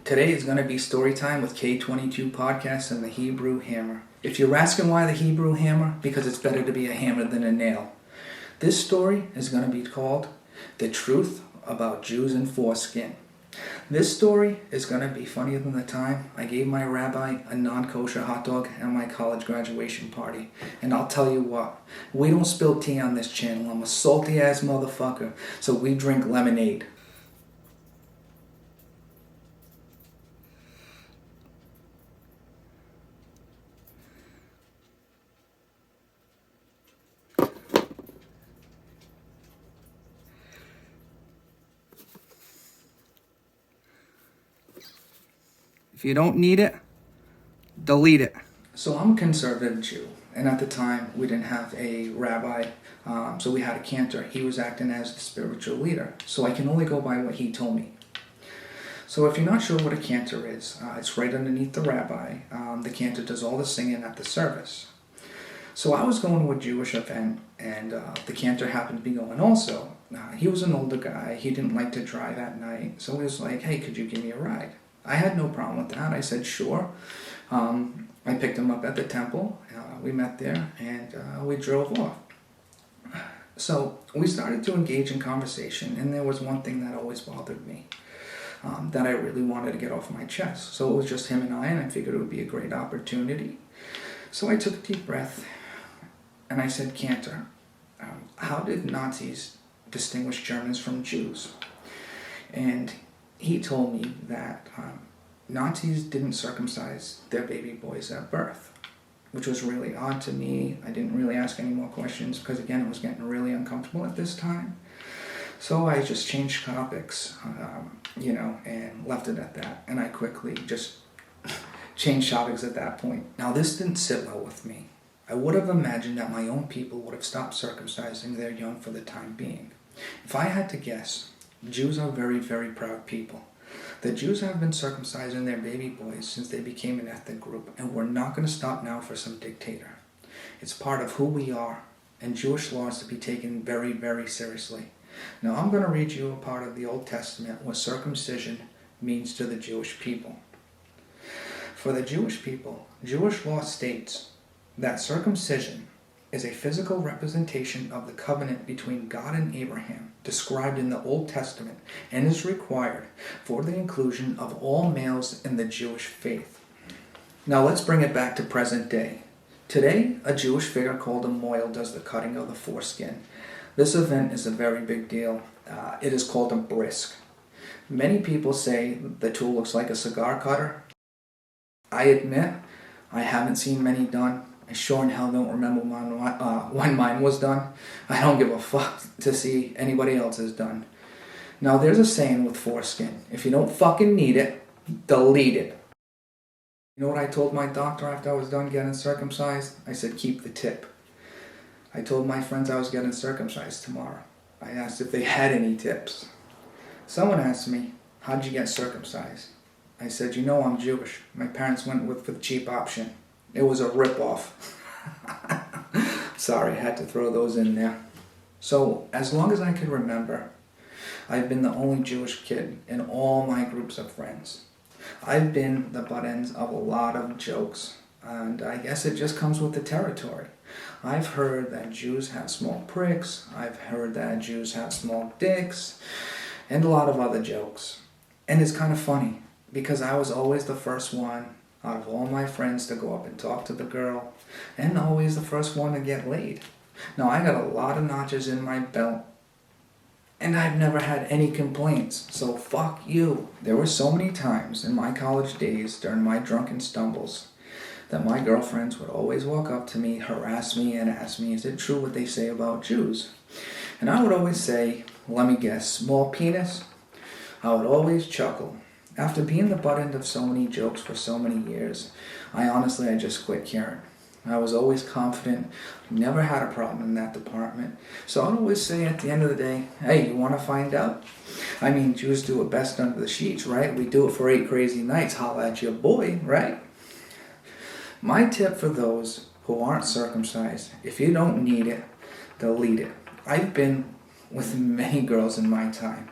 Today is going to be story time with K22 Podcast and the Hebrew Hammer. If you're asking why the Hebrew Hammer, because it's better to be a hammer than a nail. This story is going to be called The Truth About Jews and Foreskin. This story is going to be funnier than the time I gave my rabbi a non-kosher hot dog at my college graduation party. And I'll tell you what, we don't spill tea on this channel. I'm a salty ass motherfucker, so we drink lemonade. If you don't need it, delete it. So I'm a conservative Jew, and at the time we didn't have a rabbi, so we had a cantor. He was acting as the spiritual leader, so I can only go by what he told me. So if you're not sure what a cantor is, it's right underneath the rabbi. The cantor does all the singing at the service. So I was going to a Jewish event, and the cantor happened to be going also. He was an older guy. He didn't like to drive at night, so he was like, "Hey, could you give me a ride?" I had no problem with that. I said, sure. I picked him up at the temple. We met there, and we drove off. So we started to engage in conversation, and there was one thing that always bothered me that I really wanted to get off my chest. So it was just him and I figured it would be a great opportunity. So I took a deep breath, and I said, "Cantor, how did Nazis distinguish Germans from Jews?" And he told me that Nazis didn't circumcise their baby boys at birth, which was really odd to me. I didn't really ask any more questions because, again, it was getting really uncomfortable at this time. So I just changed topics, and left it at that. And I quickly just changed topics at that point. Now, this didn't sit well with me. I would have imagined that my own people would have stopped circumcising their young for the time being. If I had to guess, Jews are very, very proud people. The Jews have been circumcising their baby boys since they became an ethnic group, and we're not going to stop now for some dictator. It's part of who we are, and Jewish law is to be taken very, very seriously. Now I'm going to read you a part of the Old Testament what circumcision means to the Jewish people. For the Jewish people, Jewish law states that circumcision is a physical representation of the covenant between God and Abraham, described in the Old Testament, and is required for the inclusion of all males in the Jewish faith. Now let's bring it back to present day. Today, a Jewish figure called a moil does the cutting of the foreskin. This event is a very big deal. It is called a brisk. Many people say the tool looks like a cigar cutter. I admit, I haven't seen many done. I sure in hell don't remember when mine was done. I don't give a fuck to see anybody else's done. Now there's a saying with foreskin. If you don't fucking need it, delete it. You know what I told my doctor after I was done getting circumcised? I said, keep the tip. I told my friends I was getting circumcised tomorrow. I asked if they had any tips. Someone asked me, how'd you get circumcised? I said, I'm Jewish. My parents went with the cheap option. It was a ripoff. Sorry, I had to throw those in there. So, as long as I can remember, I've been the only Jewish kid in all my groups of friends. I've been the butt ends of a lot of jokes, and I guess it just comes with the territory. I've heard that Jews have small pricks, I've heard that Jews have small dicks, and a lot of other jokes. And it's kind of funny, because I was always the first one out of all my friends to go up and talk to the girl, and always the first one to get laid. Now, I got a lot of notches in my belt, and I've never had any complaints, so fuck you. There were so many times in my college days during my drunken stumbles that my girlfriends would always walk up to me, harass me, and ask me, is it true what they say about Jews? And I would always say, let me guess, small penis? I would always chuckle. After being the butt end of so many jokes for so many years, I just quit caring. I was always confident, never had a problem in that department. So I'd always say at the end of the day, hey, you want to find out? I mean, Jews do it best under the sheets, right? We do it for 8 crazy nights, holla at your boy, right? My tip for those who aren't circumcised, if you don't need it, delete it. I've been with many girls in my time.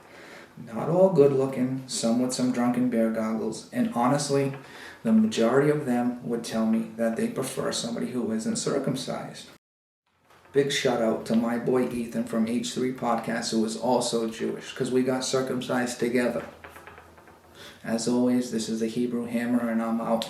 Not all good looking, some with some drunken bear goggles, and honestly, the majority of them would tell me that they prefer somebody who isn't circumcised. Big shout out to my boy Ethan from H3 Podcast, who is also Jewish, because we got circumcised together. As always, this is the Hebrew Hammer, and I'm out.